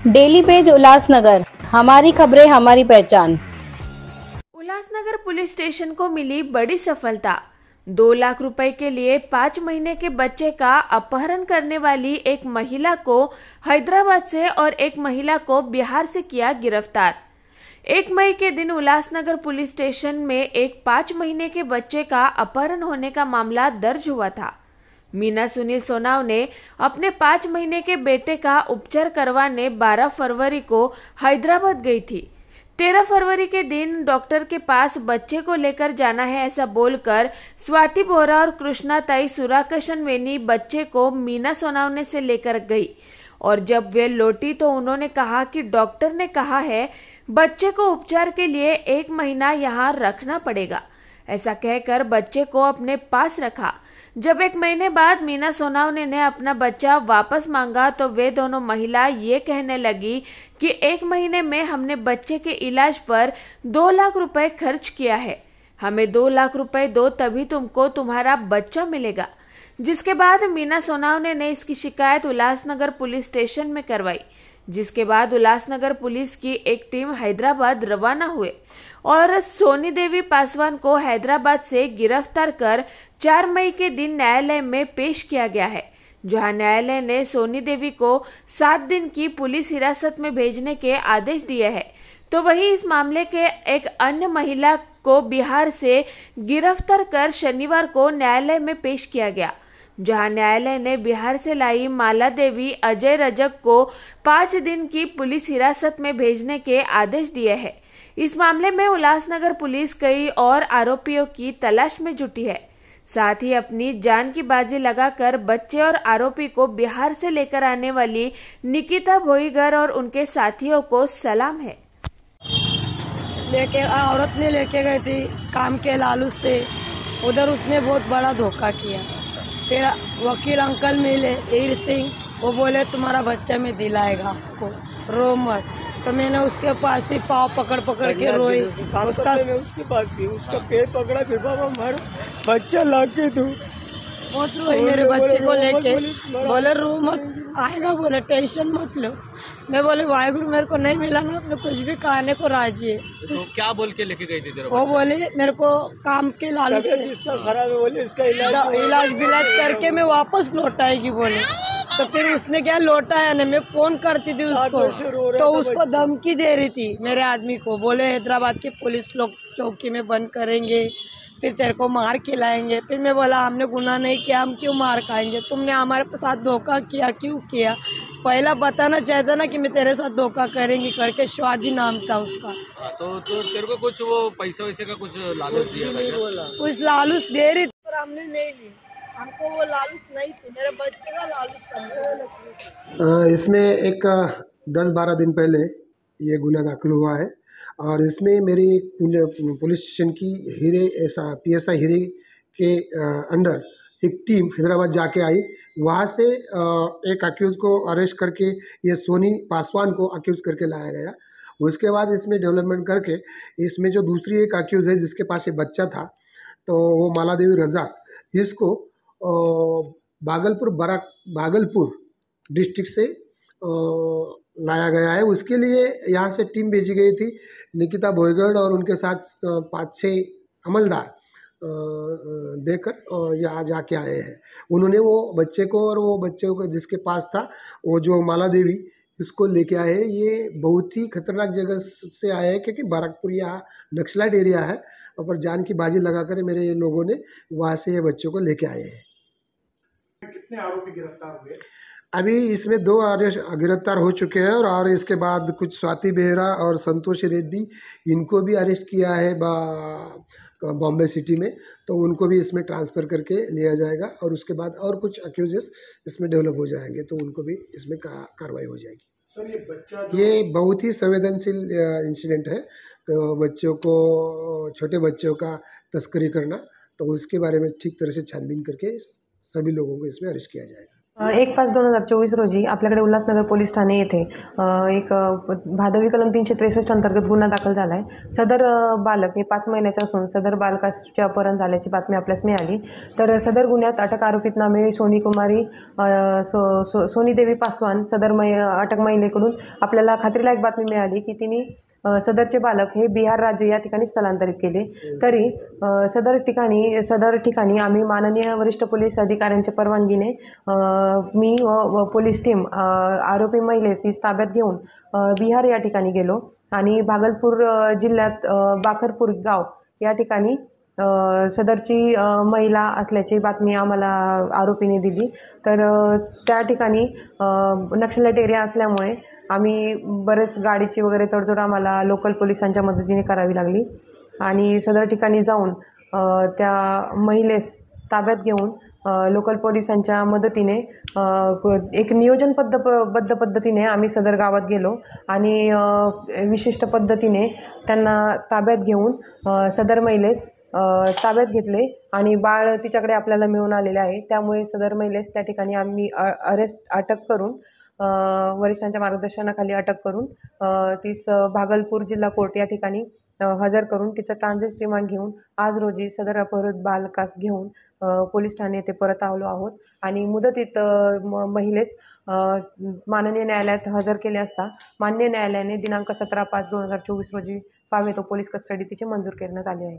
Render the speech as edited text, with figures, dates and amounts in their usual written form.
Daily page Ulhasnagar, हमारी खबरें हमारी पहचान। उल्लासनगर पुलिस स्टेशन को मिली बड़ी सफलता। 2 लाख रुपए के लिए 5 महीने के बच्चे का अपहरण करने वाली एक महिला को हैदराबाद से और एक महिला को बिहार से किया गिरफ्तार। 1 मई के दिन उल्लासनगर पुलिस स्टेशन में एक 5 महीने के बच्चे का अपहरण होने का मामला दर्ज हुआ था। मीना सुनील सोनाव ने अपने 5 महीने के बेटे का उपचार करवाने 12 फरवरी को हैदराबाद गई थी। 13 फरवरी के दिन डॉक्टर के पास बच्चे को लेकर जाना है ऐसा बोलकर स्वाति बोरा और कृष्णाताई सुराकशन वेनी बच्चे को मीना सोनावने से लेकर गई और जब वे लौटी तो उन्होंने कहा कि डॉक्टर ने कहा है बच्चे को उपचार के लिए 1 महीना यहाँ रखना पड़ेगा। ऐसा कहकर बच्चे को अपने पास रखा। जब 1 महीने बाद मीना सोनावने ने अपना बच्चा वापस मांगा तो वे दोनों महिला ये कहने लगी कि 1 महीने में हमने बच्चे के इलाज पर 2 लाख रुपए खर्च किया है, हमें 2 लाख रुपए दो तभी तुमको तुम्हारा बच्चा मिलेगा। जिसके बाद मीना सोनावने ने इसकी शिकायत उल्लासनगर पुलिस स्टेशन में करवाई। जिसके बाद उल्लासनगर पुलिस की एक टीम हैदराबाद रवाना हुए और सोनी देवी पासवान को हैदराबाद से गिरफ्तार कर 4 मई के दिन न्यायालय में पेश किया गया है, जहां न्यायालय ने सोनी देवी को 7 दिन की पुलिस हिरासत में भेजने के आदेश दिए हैं। तो वहीं इस मामले के एक अन्य महिला को बिहार से गिरफ्तार कर शनिवार को न्यायालय में पेश किया गया, जहां न्यायालय ने बिहार से लाई माला देवी अजय रजक को 5 दिन की पुलिस हिरासत में भेजने के आदेश दिए हैं। इस मामले में उल्लासनगर पुलिस कई और आरोपियों की तलाश में जुटी है। साथ ही अपनी जान की बाजी लगाकर बच्चे और आरोपी को बिहार से लेकर आने वाली निकिता भोईगर और उनके साथियों को सलाम है। औरत ने लेके गई थी काम के लालच से, उधर उसने बहुत बड़ा धोखा किया। फिर वकील अंकल मिले ईर सिंह, वो बोले तुम्हारा बच्चा में दिलाएगा आपको, रो मत। तो मैंने उसके पास ही पाँव पकड़ पकड़ के रोई। उसके पास ही उसका पैर पकड़ा, फिर बाबा मर बच्चा ला के दो। बहुत रोई मेरे बच्चे को लेके, बोले रो मत, आएगा, बोले टेंशन मत लो। मैं बोले वाहेगुरु मेरे को नहीं मिला ना, मैं कुछ भी खाने को राजी है। तो क्या बोल के लेके गई थी तेरा वो बोले मेरे को काम के लालच से इसका खराब है, बोले इसका इलाज करके मैं वापस लौटाएगी बोले। तो फिर उसने क्या लौटाया नहीं, मैं फोन करती थी उसको तो उसको धमकी दे रही थी मेरे आदमी को, बोले हैदराबाद के पुलिस लोग चौकी में बंद करेंगे, फिर तेरे को मार खिलाएंगे। फिर मैं बोला हमने गुनाह नहीं किया, हम क्यों मार खाएंगे, तुमने हमारे साथ धोखा किया, क्यों किया, पहला बताना चाहता ना कि मैं तेरे साथ धोखा करेंगी करके। स्वाति नाम था उसका। तो तेरे को कुछ वो पैसा वैसे का कुछ लालच दिया था? कुछ लालच दे रही थी पर हमने नहीं ली, हमको वो लालच नहीं थी, मेरे बच्चे का लालच था। इसमें एक 10-12 दिन पहले ये गुनाह दाखिल हुआ है और इसमें मेरी पुलिस स्टेशन की PSI हीरे के अंडर एक टीम हैदराबाद जाके आई। वहाँ से एक अक्यूज़ को अरेस्ट करके ये सोनी पासवान को अक्यूज़ करके लाया गया। उसके बाद इसमें डेवलपमेंट करके इसमें जो दूसरी एक अक्यूज़ है जिसके पास ये बच्चा था, तो वो माला देवी रजाक, इसको भागलपुर डिस्ट्रिक्ट से लाया गया है। उसके लिए यहाँ से टीम भेजी गई थी। निकिता भोईगढ़ और उनके साथ 5-6 अमलदार देकर यहाँ जाके आए हैं। उन्होंने वो बच्चे को और वो बच्चे को जिसके पास था वो जो माला देवी, इसको लेके आए हैं। ये बहुत ही खतरनाक जगह से आए हैं क्योंकि बाराकपुर यहाँ नक्सलाइट एरिया है और जान की बाजी लगाकर मेरे लोगों ने वहाँ से ये बच्चों को लेके आए हैं। कितने आरोपी गिरफ्तार हुए? अभी इसमें 2 गिरफ्तार हो चुके हैं और इसके बाद कुछ स्वाति बेहरा और संतोषी रेड्डी, इनको भी अरेस्ट किया है बॉम्बे सिटी में, तो उनको भी इसमें ट्रांसफ़र करके लिया जाएगा और उसके बाद और कुछ अक्यूजेस इसमें डेवलप हो जाएंगे तो उनको भी इसमें कार्रवाई हो जाएगी। सर ये बच्चा ये बहुत ही संवेदनशील इंसिडेंट है। तो बच्चों को, छोटे बच्चों का तस्करी करना, तो उसके बारे में ठीक तरह से छानबीन करके सभी लोगों को इसमें अरेस्ट किया जाएगा। 1/5/2024 रोजी आपल्याकडे उल्हासनगर पोलीस ठाणे येथे एक भादवी कलम 363 अंतर्गत गुन्हा दाखल झाला आहे. सदर बालक हे 5 महिन्याचे असून सदर बालकाचे अपहरण झाल्याची बातमी आपल्यास मिळाली. तर सदर गुन्ह्यात अटक आरोपीत नामे सोनी देवी पासवान. सदर अटक महिलेकडून आपल्याला खात्रीलायक बातमी मिळाली की तिने सदरचे बालक हे बिहार राज्य या ठिकाणी स्थलांतरित केले. तरी सदर ठिकाणी आम्ही माननीय वरिष्ठ पोलीस अधिकाऱ्यांच्या परवानगीने मी व पोलीस टीम आरोपी महिलेस ताब्यात घेऊन बिहार या ठिकाणी गेलो आणि भागलपूर जिल्ह्यात बाखरपूर गाव या ठिकाणी सदरची महिला असल्याची बातमी आम्हाला आरोपीने दिली. तर त्या ठिकाणी नक्षलाईट एरिया असल्यामुळे आम्ही बरेच गाडीची वगैरे तडजोड आम्हाला लोकल पोलिसांच्या मदतीने करावी लागली आणि सदर ठिकाणी जाऊन त्या महिलेस ताब्यात घेऊन लोकल पोलिसांच्या मदतीने एक नियोजनबद्ध पद्धतीने आम्ही सदर गावात गेलो आणि विशिष्ट पद्धतीने त्यांना ताब्यात घेऊन सदर महिलेस ताब्यात घेतले आणि बाळ तिच्याकडे आपल्याला मिळून आलेले आहे. त्यामुळे सदर महिलेस त्या ठिकाणी आम्ही अटक करून वरिष्ठांच्या मार्गदर्शनाखाली अटक करून तीस भागलपूर जिल्हा कोर्ट या ठिकाणी हजर करून तिचं ट्रान्झिट रिमांड घेऊन आज रोजी सदर अपहृत बालकास घेऊन पोलीस ठाणे येथे परत आलो आहोत आणि मुदतीत महिलेस माननीय न्यायालयात हजर केले असता माननीय न्यायालयाने दिनांक 17/5/2024 रोजी पावेतो पोलीस कस्टडी तिची मंजूर करण्यात आली आहे.